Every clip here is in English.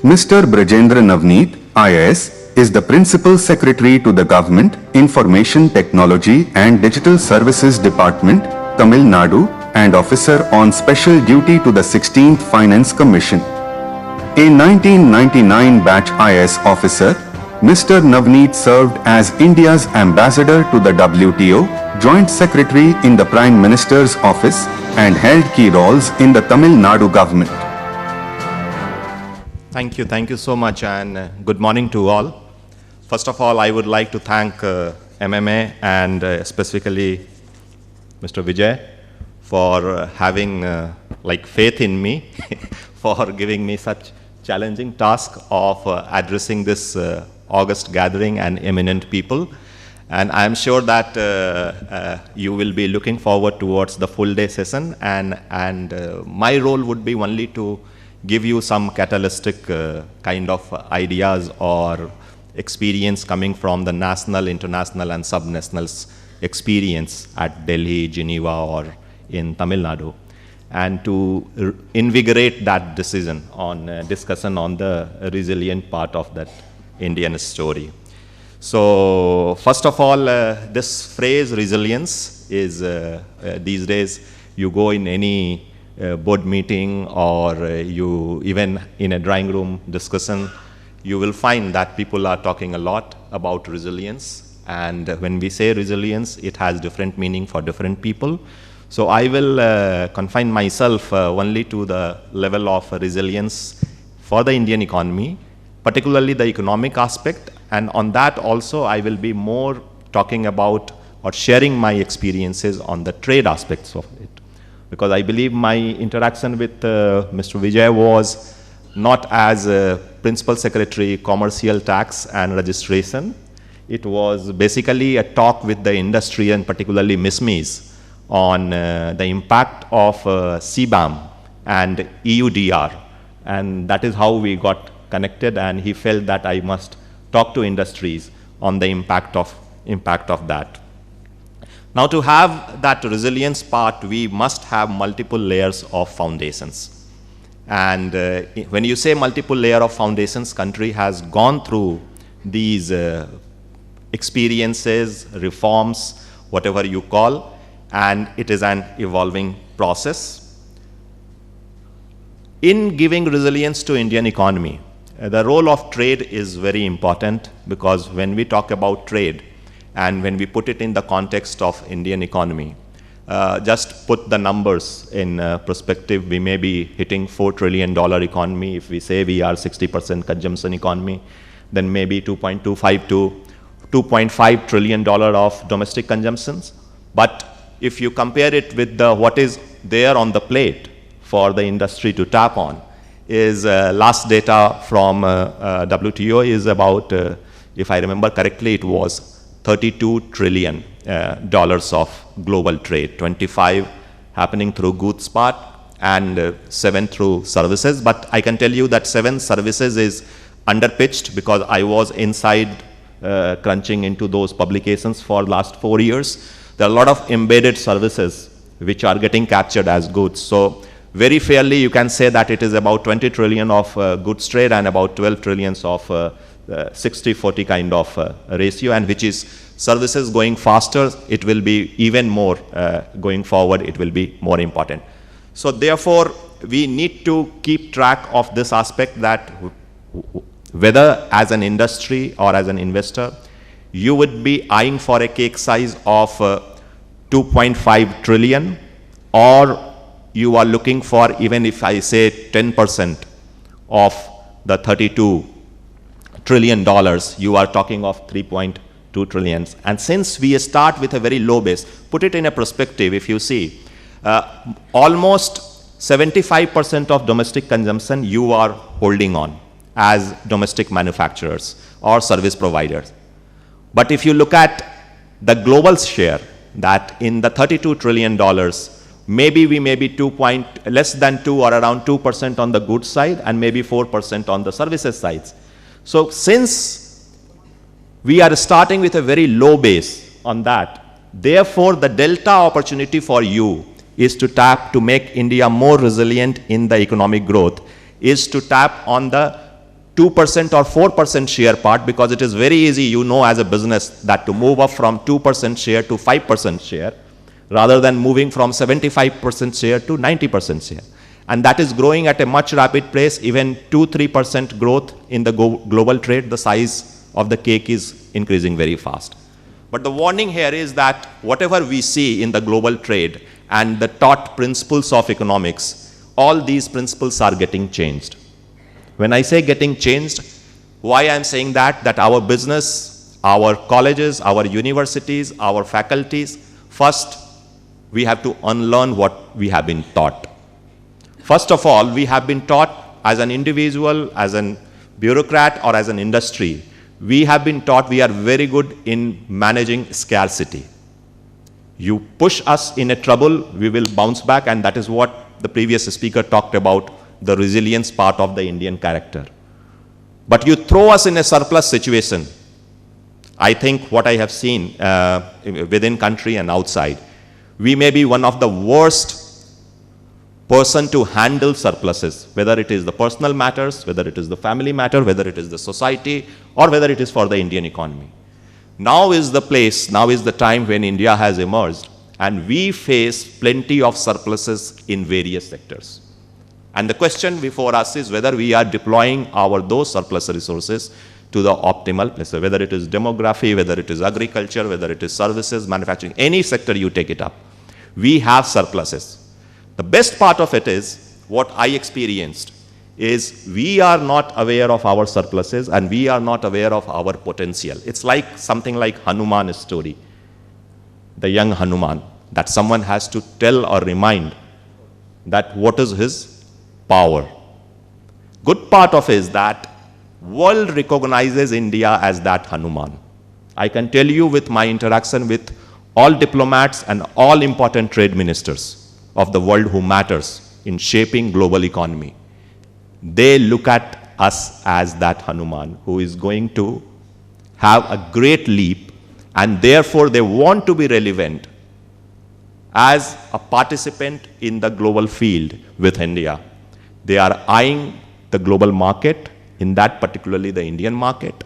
Mr. Brajendra Navnit, IAS, is the Principal Secretary to the Government, Information Technology and Digital Services Department, Tamil Nadu, and Officer on Special Duty to the 16th Finance Commission. A 1999 batch IAS officer, Mr. Navnit served as India's ambassador to the WTO, Joint Secretary in the Prime Minister's office, and held key roles in the Tamil Nadu government. Thank you so much, and good morning to all. First of all, I would like to thank MMA and specifically Mr. Vijay for having faith in me, for giving me such challenging task of addressing this August gathering and eminent people. And I am sure that you will be looking forward towards the full day session, and my role would be only to give you some catalytic kind of ideas or experience coming from the national, international and subnationals experience at Delhi, Geneva or in Tamil Nadu, and to invigorate that decision on discussion on the resilient part of that Indian story. So first of all, this phrase resilience is these days you go in any board meeting or you even in a drawing room discussion, you will find that people are talking a lot about resilience. And when we say resilience, it has different meaning for different people. So I will confine myself only to the level of resilience for the Indian economy, particularly the economic aspect. And on that also, I will be more talking about or sharing my experiences on the trade aspects of it. Because I believe my interaction with Mr. Vijay was not as a Principal Secretary, Commercial Tax and Registration. It was basically a talk with the industry and particularly MISMEs on the impact of CBAM and EUDR. And that is how we got connected, and he felt that I must talk to industries on the impact of that. Now, to have that resilience part, we must have multiple layers of foundations. And when you say multiple layer of foundations, country has gone through these experiences, reforms, whatever you call, and it is an evolving process. In giving resilience to Indian economy, the role of trade is very important, because when we talk about trade, and when we put it in the context of Indian economy, just put the numbers in perspective, we may be hitting $4 trillion economy. If we say we are 60% consumption economy, then maybe 2.25 to $2.5 trillion of domestic consumptions. But if you compare it with what is there on the plate for the industry to tap on, is last data from WTO is about, if I remember correctly, it was $32 trillion of global trade, 25 happening through goods part and 7 through services. But I can tell you that 7 services is underpitched, because I was inside crunching into those publications for last 4 years. There are a lot of embedded services which are getting captured as goods. So very fairly you can say that it is about 20 trillion of goods trade and about 12 trillions of 60-40 kind of ratio, and which is services going faster, it will be even more going forward, it will be more important. So therefore, we need to keep track of this aspect, that whether as an industry or as an investor, you would be eyeing for a cake size of 2.5 trillion, or you are looking for, even if I say 10% of the $32 trillion, you are talking of 3.2 trillion. And since we start with a very low base, put it in a perspective, if you see, almost 75% of domestic consumption you are holding on as domestic manufacturers or service providers. But if you look at the global share, that in the $32 trillion, maybe we may be less than 2 or around 2% on the goods side and maybe 4% on the services sides. So since we are starting with a very low base on that, therefore the delta opportunity for you is to make India more resilient in the economic growth, is to tap on the 2% or 4% share part, because it is very easy, you know, as a business, that to move up from 2% share to 5% share, rather than moving from 75% share to 90% share. And that is growing at a much rapid pace, even 2-3% growth in the global trade, the size of the cake is increasing very fast. But the warning here is that whatever we see in the global trade and the taught principles of economics, all these principles are getting changed. When I say getting changed, why I am saying that our business, our colleges, our universities, our faculties, first we have to unlearn what we have been taught. First of all, we have been taught as an individual, as a bureaucrat, or as an industry, we have been taught we are very good in managing scarcity. You push us in a trouble, we will bounce back, and that is what the previous speaker talked about, the resilience part of the Indian character. But you throw us in a surplus situation. I think what I have seen within country and outside, we may be one of the worst person to handle surpluses, whether it is the personal matters, whether it is the family matter, whether it is the society, or whether it is for the Indian economy. Now is the place, now is the time when India has emerged, and we face plenty of surpluses in various sectors. And the question before us is whether we are deploying those surplus resources to the optimal place, whether it is demography, whether it is agriculture, whether it is services, manufacturing, any sector you take it up. We have surpluses. The best part of it is, what I experienced, is we are not aware of our surpluses and we are not aware of our potential. It's like something like Hanuman's story, the young Hanuman, that someone has to tell or remind that what is his power. Good part of it is that world recognizes India as that Hanuman. I can tell you with my interaction with all diplomats and all important trade ministers of the world who matters in shaping global economy, they look at us as that Hanuman who is going to have a great leap, and therefore they want to be relevant as a participant in the global field with India. They are eyeing the global market, in that particularly the Indian market.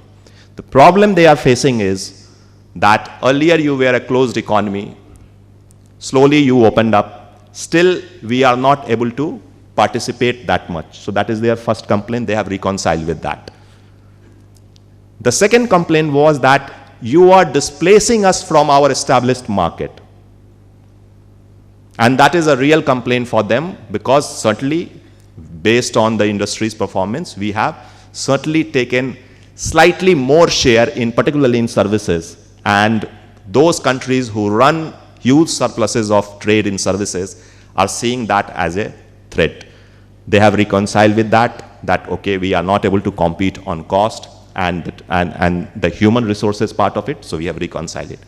The problem they are facing is that earlier you were a closed economy, slowly you opened up, still we are not able to participate that much. So that is their first complaint. They have reconciled with that. The second complaint was that you are displacing us from our established market. And that is a real complaint for them, because certainly based on the industry's performance, we have certainly taken slightly more share in particularly in services, and those countries who run huge surpluses of trade in services are seeing that as a threat. They have reconciled with that okay, we are not able to compete on cost and the human resources part of it, so we have reconciled it.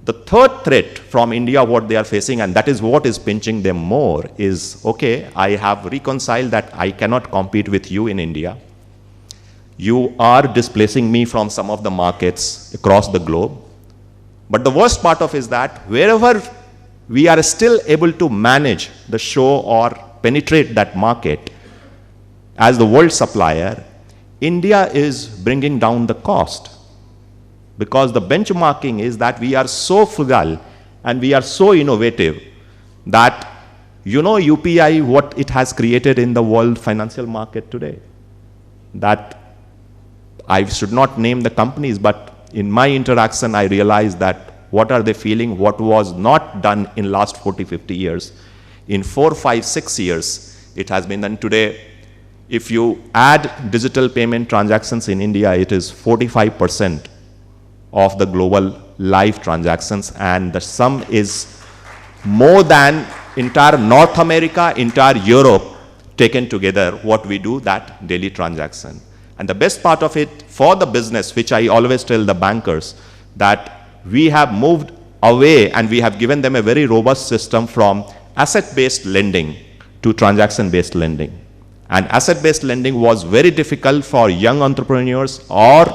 The third threat from India, what they are facing, and that is what is pinching them more, is, okay, I have reconciled that I cannot compete with you in India. You are displacing me from some of the markets across the globe. But the worst part of it is that wherever we are still able to manage the show or penetrate that market as the world supplier, India is bringing down the cost. Because the benchmarking is that we are so frugal and we are so innovative that, you know, UPI, what it has created in the world financial market today, that I should not name the companies, but in my interaction, I realized that what are they feeling, what was not done in last 40, 50 years. In 4, 5, 6 years, it has been done. Today, if you add digital payment transactions in India, it is 45% of the global live transactions, and the sum is more than entire North America, entire Europe taken together, what we do, that daily transaction. And the best part of it for the business, which I always tell the bankers, that we have moved away and we have given them a very robust system from asset-based lending to transaction-based lending. And asset-based lending was very difficult for young entrepreneurs or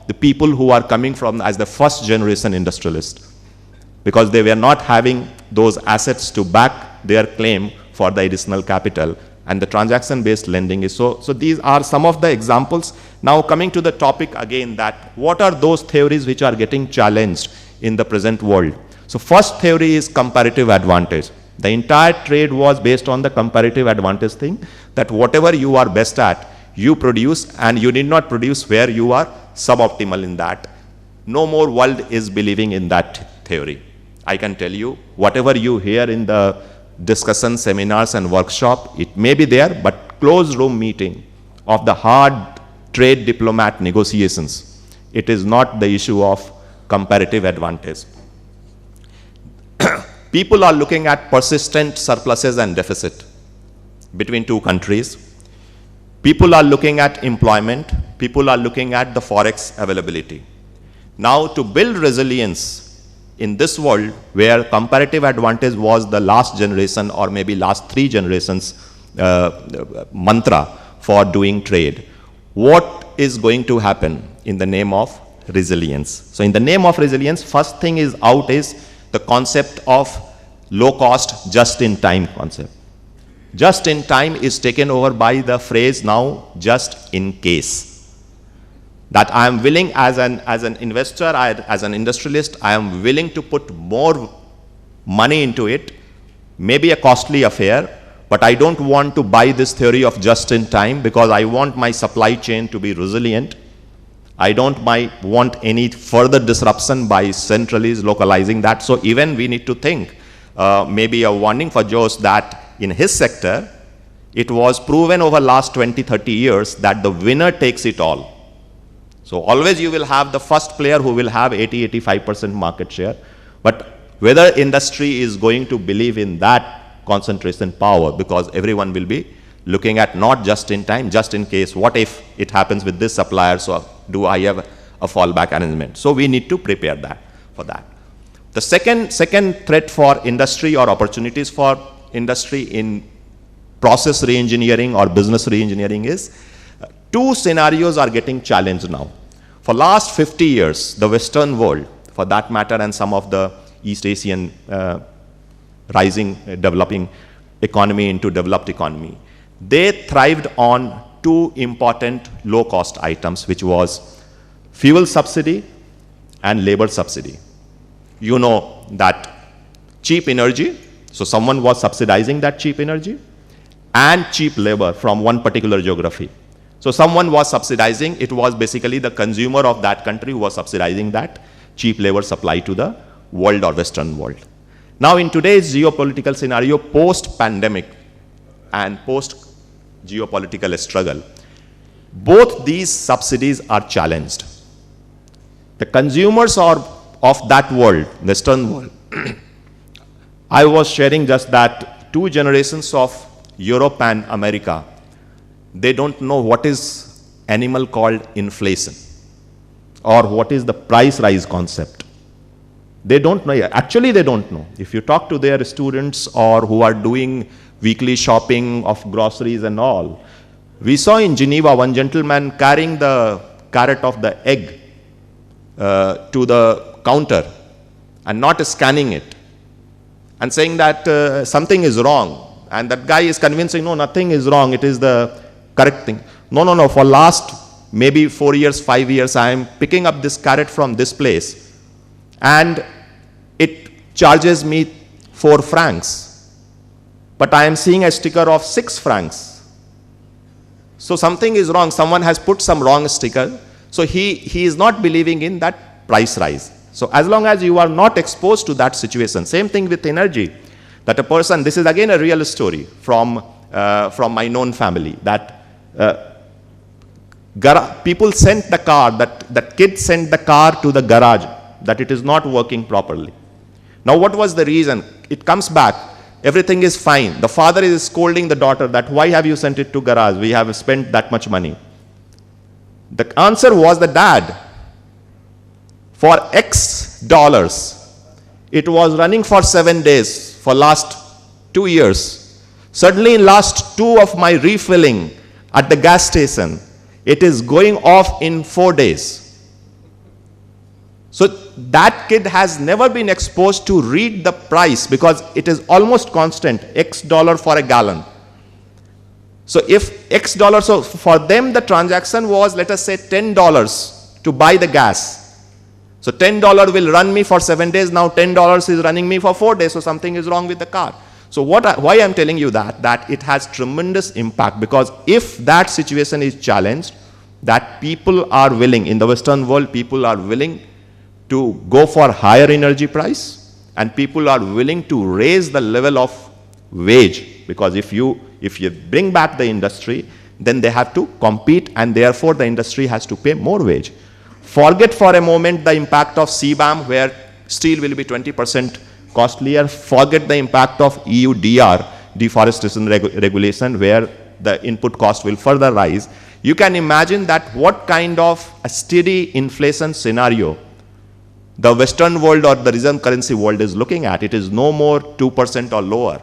the people who are coming from as the first generation industrialist, because they were not having those assets to back their claim for the additional capital. And the transaction-based lending is so these are some of the examples. Now coming to the topic again, that what are those theories which are getting challenged in the present world? So first theory is comparative advantage. The entire trade was based on the comparative advantage thing, that whatever you are best at, you produce, and you need not produce where you are suboptimal in that. No more world is believing in that theory. I can tell you, whatever you hear in the discussion, seminars and workshop, it may be there, but closed room meeting of the hard trade diplomat negotiations, it is not the issue of comparative advantage. People are looking at persistent surpluses and deficit between two countries. People are looking at employment. People are looking at the forex availability. Now, to build resilience in this world where comparative advantage was the last generation or maybe last 3 generations mantra for doing trade, what is going to happen in the name of resilience? So in the name of resilience, first thing is out is the concept of low cost, just in time concept. Just in time is taken over by the phrase now, just in case. That I am willing as an investor, as an industrialist, I am willing to put more money into it, maybe a costly affair, but I don't want to buy this theory of just in time because I want my supply chain to be resilient. I don't want any further disruption by centrally localizing that. So even we need to think, maybe a warning for Jose that in his sector, it was proven over last 20, 30 years that the winner takes it all. So always you will have the first player who will have 80, 85% market share. But whether industry is going to believe in that concentration power, because everyone will be looking at not just in time, just in case, what if it happens with this supplier, so do I have a fallback arrangement? So we need to prepare for that. The second threat for industry or opportunities for industry in process re-engineering or business re-engineering is, 2 scenarios are getting challenged now. For last 50 years, the Western world, for that matter, and some of the East Asian rising, developing economy into developed economy, they thrived on 2 important low-cost items, which was fuel subsidy and labor subsidy. You know that cheap energy, so someone was subsidizing that cheap energy, and cheap labor from one particular geography. So someone was subsidizing, it was basically the consumer of that country who was subsidizing that cheap labor supply to the world or Western world. Now in today's geopolitical scenario, post-pandemic and post-geopolitical struggle, both these subsidies are challenged. The consumers of that world, Western world, I was sharing just that 2 generations of Europe and America, they don't know what is animal called inflation or what is the price rise concept. They don't know. Actually, they don't know. If you talk to their students or who are doing weekly shopping of groceries and all, we saw in Geneva one gentleman carrying the carrot of the egg to the counter and not scanning it and saying that something is wrong. And that guy is convincing, no, nothing is wrong, it is the correct thing. No, for last maybe 4 years, 5 years, I am picking up this carrot from this place and it charges me 4 francs. But I am seeing a sticker of 6 francs. So something is wrong, someone has put some wrong sticker. So he is not believing in that price rise. So as long as you are not exposed to that situation, same thing with energy, that a person, this is again a real story from my known family, that people sent the car, that kid sent the car to the garage, that it is not working properly. Now what was the reason? It comes back, everything is fine. The father is scolding the daughter that why have you sent it to garage? We have spent that much money. The answer was the dad, for X dollars, it was running for 7 days for last 2 years. Suddenly in last 2 of my refilling at the gas station, it is going off in 4 days. So that kid has never been exposed to read the price because it is almost constant, X dollar for a gallon. So if X dollars, so for them the transaction was, let us say, $10 to buy the gas. So $10 will run me for 7 days. Now $10 is running me for 4 days. So something is wrong with the car. So why I'm telling you that it has tremendous impact, because if that situation is challenged, that people are willing, in the Western world, people are willing to go for higher energy price, and people are willing to raise the level of wage, because if you bring back the industry, then they have to compete, and therefore the industry has to pay more wage. Forget for a moment the impact of CBAM, where steel will be 20% costlier. Forget the impact of EU DR, deforestation regulation, where the input cost will further rise. You can imagine that what kind of a steady inflation scenario the Western world or the reserve currency world is looking at. It is no more 2% or lower.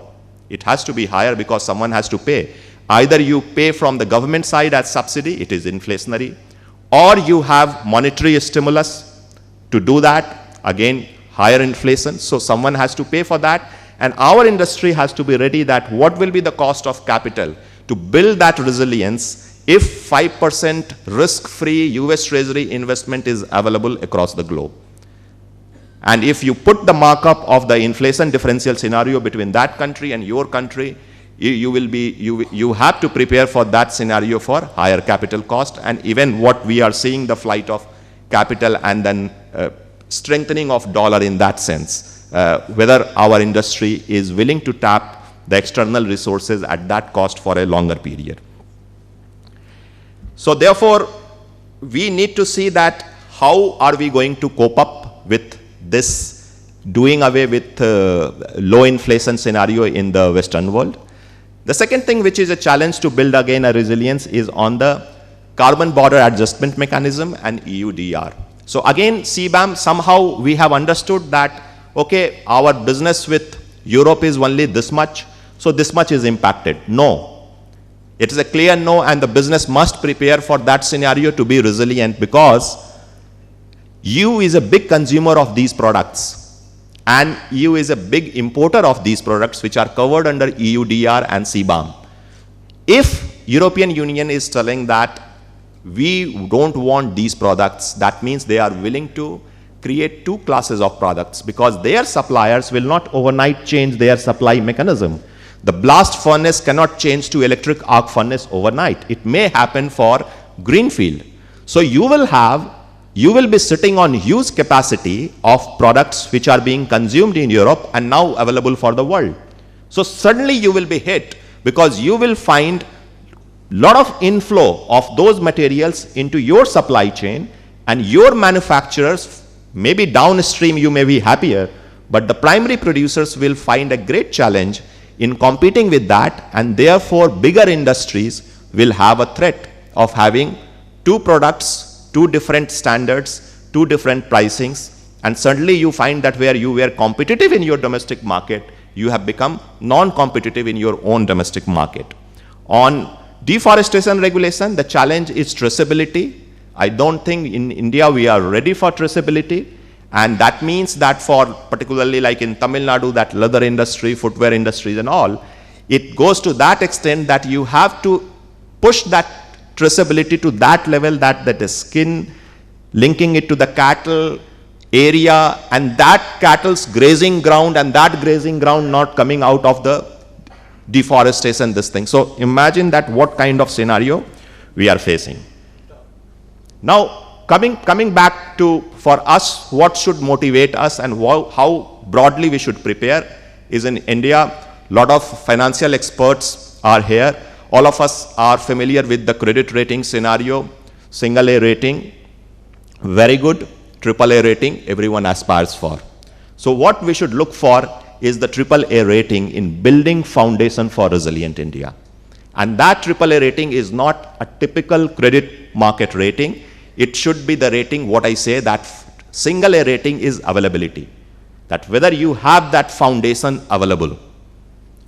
It has to be higher, because someone has to pay. Either you pay from the government side as subsidy, it is inflationary, or you have monetary stimulus to do that, again higher inflation, so someone has to pay for that. And our industry has to be ready that what will be the cost of capital to build that resilience if 5% risk-free US Treasury investment is available across the globe. And if you put the markup of the inflation differential scenario between that country and your country, you have to prepare for that scenario for higher capital cost, and even what we are seeing, the flight of capital and then strengthening of dollar in that sense, whether our industry is willing to tap the external resources at that cost for a longer period. So therefore, we need to see that how are we going to cope up with this doing away with low inflation scenario in the Western world. The second thing, which is a challenge to build again a resilience, is on the carbon border adjustment mechanism and EU DR. So again, CBAM, somehow we have understood that, okay, our business with Europe is only this much, so this much is impacted. No, it is a clear no, and the business must prepare for that scenario to be resilient, because EU is a big consumer of these products, and EU is a big importer of these products which are covered under EU DR and CBAM. If European Union is telling that we don't want these products, that means they are willing to create two classes of products, because their suppliers will not overnight change their supply mechanism. The blast furnace cannot change to electric arc furnace overnight. It may happen for greenfield. So you will be sitting on huge capacity of products which are being consumed in Europe and now available for the world. So suddenly you will be hit, because you will find lot of inflow of those materials into your supply chain, and your manufacturers, maybe downstream you may be happier, but the primary producers will find a great challenge in competing with that, and therefore bigger industries will have a threat of having two products, two different standards, two different pricings, and suddenly you find that where you were competitive in your domestic market, you have become non-competitive in your own domestic market. On deforestation regulation, the challenge is traceability. I don't think in India we are ready for traceability, and that means that for particularly like in Tamil Nadu, that leather industry, footwear industries and all, it goes to that extent that you have to push that traceability to that level, that the skin, linking it to the cattle area, and that cattle's grazing ground, and that grazing ground not coming out of the deforestation, this thing. So imagine that what kind of scenario we are facing. Now, coming back to, for us, what should motivate us and how broadly we should prepare is, in India, a lot of financial experts are here. All of us are familiar with the credit rating scenario. Single A rating, very good. Triple A rating, everyone aspires for. So what we should look for is the triple A rating in building foundation for resilient India. And that triple A rating is not a typical credit market rating. It should be the rating, what I say, that single A rating is availability. That whether you have that foundation available.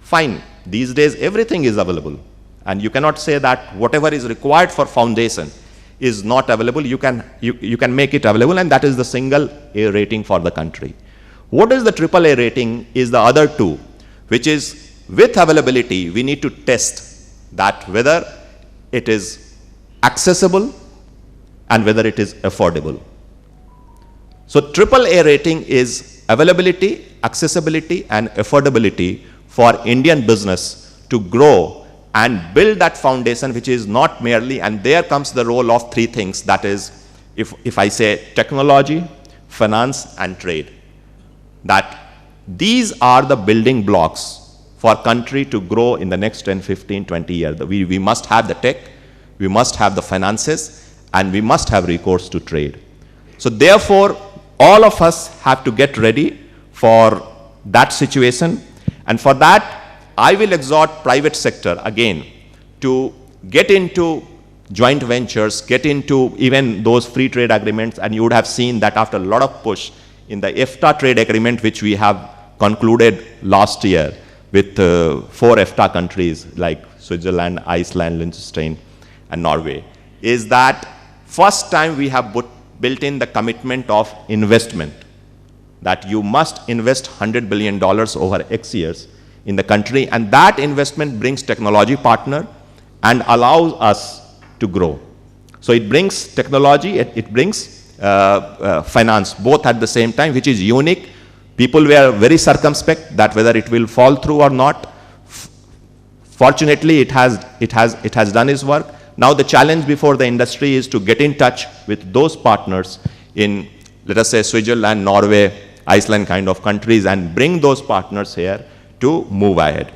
Fine, these days everything is available. And you cannot say that whatever is required for foundation is not available. You can make it available, and that is the single A rating for the country. What is the triple A rating is the other two, which is with availability, we need to test that whether it is accessible and whether it is affordable. So AAA rating is availability, accessibility, and affordability for Indian business to grow and build that foundation, which is not merely, and there comes the role of three things, that is, if I say technology, finance, and trade, that these are the building blocks for country to grow in the next 10, 15, 20 years. We must have the tech, we must have the finances, and we must have recourse to trade. So therefore, all of us have to get ready for that situation. And for that, I will exhort private sector again to get into joint ventures, get into even those free trade agreements. And you would have seen that after a lot of push in the EFTA trade agreement, which we have concluded last year with 4 EFTA countries like Switzerland, Iceland, Liechtenstein, and Norway, is that first time we have built in the commitment of investment, that you must invest $100 billion over X years in the country, and that investment brings technology partner and allows us to grow. So it brings technology, it brings finance, both at the same time, which is unique. People were very circumspect that whether it will fall through or not. Fortunately, it has done its work. Now the challenge before the industry is to get in touch with those partners in, let us say, Switzerland, Norway, Iceland kind of countries, and bring those partners here to move ahead.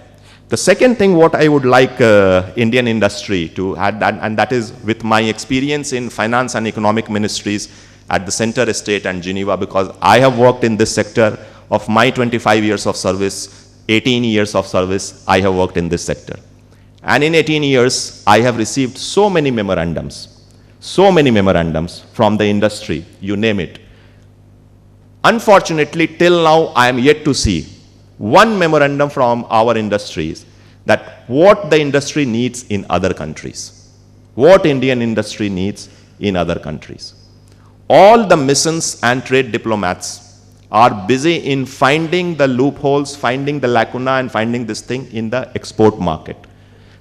The second thing what I would like Indian industry to add, and that is with my experience in finance and economic ministries at the Center Estate and Geneva, because I have worked in this sector. Of my 25 years of service, 18 years of service, I have worked in this sector. And in 18 years, I have received so many memorandums from the industry, you name it. Unfortunately, till now, I am yet to see one memorandum from our industries that what the industry needs in other countries, what Indian industry needs in other countries. All the missions and trade diplomats are busy in finding the loopholes, finding the lacuna, and finding this thing in the export market.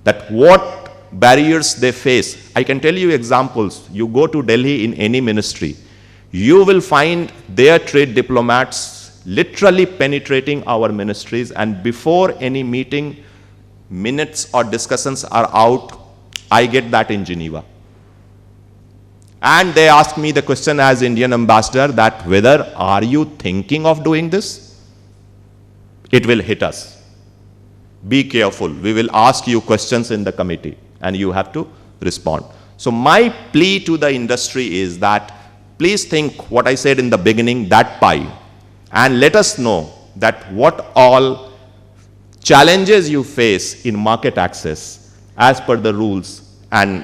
That what barriers they face. I can tell you examples. You go to Delhi in any ministry, you will find their trade diplomats literally penetrating our ministries, and before any meeting, minutes or discussions are out, I get that in Geneva. And they ask me the question as Indian ambassador that whether are you thinking of doing this? It will hit us. Be careful. We will ask you questions in the committee and you have to respond. So my plea to the industry is that please think what I said in the beginning, that pie, and let us know that what all challenges you face in market access as per the rules, and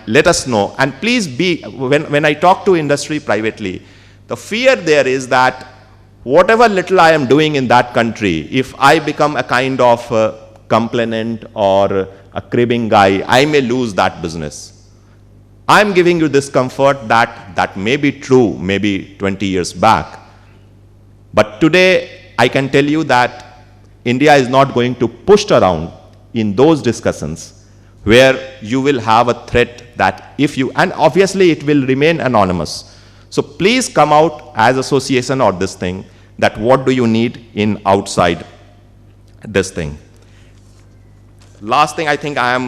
let us know. And please be, when I talk to industry privately, the fear there is that whatever little I am doing in that country, if I become a kind of complainant or a cribbing guy, I may lose that business. I'm giving you this comfort that may be true maybe 20 years back. But today, I can tell you that India is not going to push around in those discussions where you will have a threat that if you, and obviously it will remain anonymous. So please come out as association or this thing, that what do you need in outside this thing. Last thing, I think I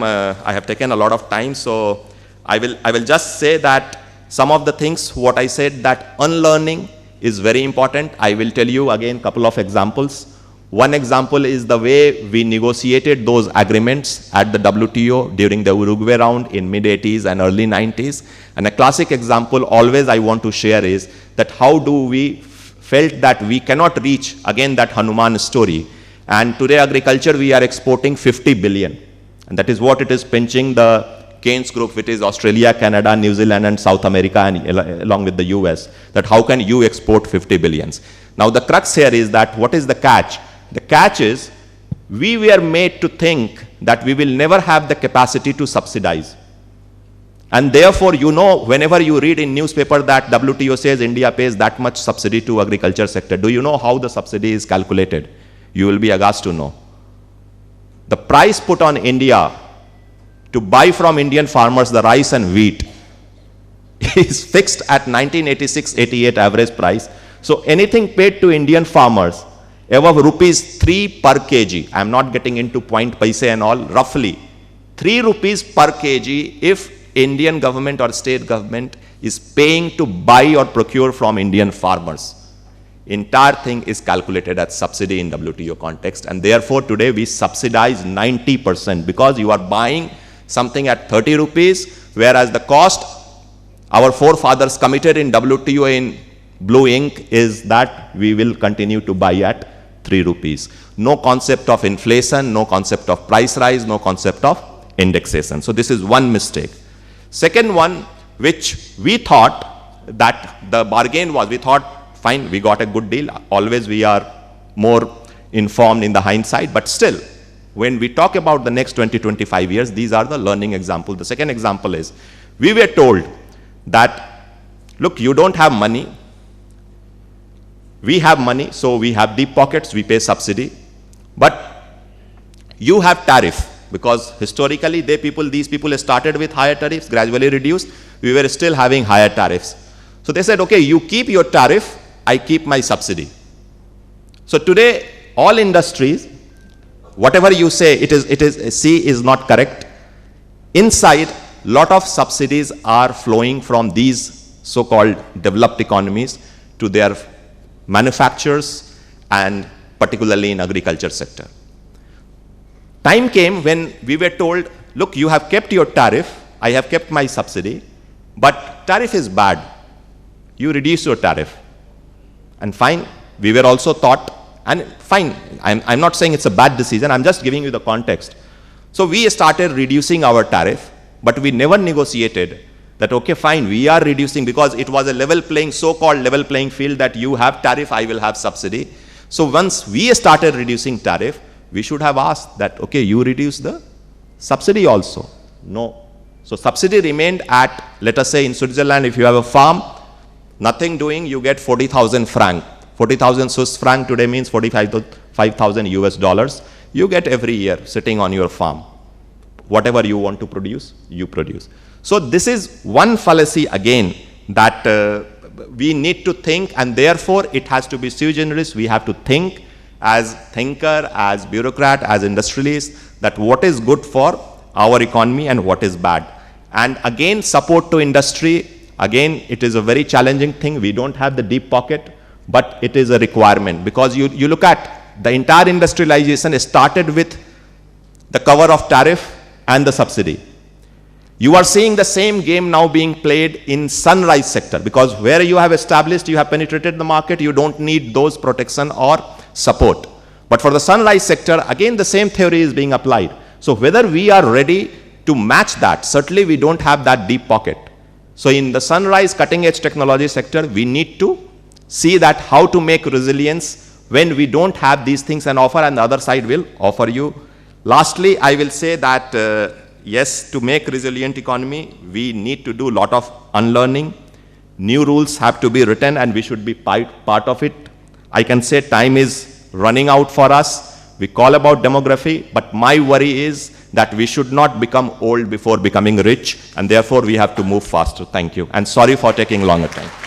have taken a lot of time, so I will just say that some of the things what I said, that unlearning is very important. I will tell you again a couple of examples. One example is the way we negotiated those agreements at the WTO during the Uruguay round in mid-80s and early 90s. And a classic example always I want to share is that how do we felt that we cannot reach, again, that Hanuman story. And today agriculture, we are exporting 50 billion. And that is what it is pinching the Keynes group, which is Australia, Canada, New Zealand, and South America, and along with the US, that how can you export 50 billions? Now the crux here is that what is the catch? The catch is we were made to think that we will never have the capacity to subsidize. And therefore, you know, whenever you read in newspaper that WTO says India pays that much subsidy to agriculture sector, do you know how the subsidy is calculated? You will be aghast to know. The price put on India to buy from Indian farmers the rice and wheat is fixed at 1986-88 average price. So anything paid to Indian farmers above rupees 3 per kg, I am not getting into point paise and all, roughly 3 rupees per kg if Indian government or state government is paying to buy or procure from Indian farmers. Entire thing is calculated as subsidy in WTO context, and therefore today we subsidize 90% because you are buying something at 30 rupees, whereas the cost our forefathers committed in WTO in blue ink is that we will continue to buy at 3 rupees. No concept of inflation, no concept of price rise, no concept of indexation. So this is one mistake. Second one, which we thought that the bargain was, we thought, fine, we got a good deal. Always we are more informed in the hindsight, but still, when we talk about the next 20-25 years, these are the learning examples. The second example is, we were told that, look, you don't have money, we have money, so we have deep pockets, we pay subsidy, but you have tariff, because historically these people started with higher tariffs, gradually reduced, we were still having higher tariffs. So they said, okay, you keep your tariff, I keep my subsidy. So today, all industries, whatever you say, C is not correct. Inside, lot of subsidies are flowing from these so-called developed economies to their manufacturers and particularly in agriculture sector. Time came when we were told, look, you have kept your tariff, I have kept my subsidy, but tariff is bad. You reduce your tariff. And fine, we were also taught, and fine, I'm not saying it's a bad decision, I'm just giving you the context. So we started reducing our tariff, but we never negotiated that, okay, fine, we are reducing because it was a level playing, so-called level playing field that you have tariff, I will have subsidy. So once we started reducing tariff, we should have asked that, okay, you reduce the subsidy also. No. So subsidy remained at, let us say in Switzerland, if you have a farm, nothing doing, you get 40,000 franc. 40,000 Swiss franc today means 45,000 US dollars. You get every year sitting on your farm. Whatever you want to produce, you produce. So this is one fallacy again that we need to think, and therefore it has to be sui generis. We have to think as thinker, as bureaucrat, as industrialist, that what is good for our economy and what is bad. And again, support to industry, again, it is a very challenging thing. We don't have the deep pocket, but it is a requirement, because you look at the entire industrialization started with the cover of tariff and the subsidy. You are seeing the same game now being played in sunrise sector, because where you have established, you have penetrated the market, you don't need those protection or support. But for the sunrise sector, again, the same theory is being applied. So whether we are ready to match that, certainly we don't have that deep pocket. So in the sunrise cutting edge technology sector, we need to see that how to make resilience when we don't have these things and offer, and the other side will offer you. Lastly, I will say that yes, to make resilient economy, we need to do a lot of unlearning. New rules have to be written and we should be part of it. I can say time is running out for us. We call about demography, but my worry is that we should not become old before becoming rich, and therefore we have to move faster. Thank you. And sorry for taking longer time.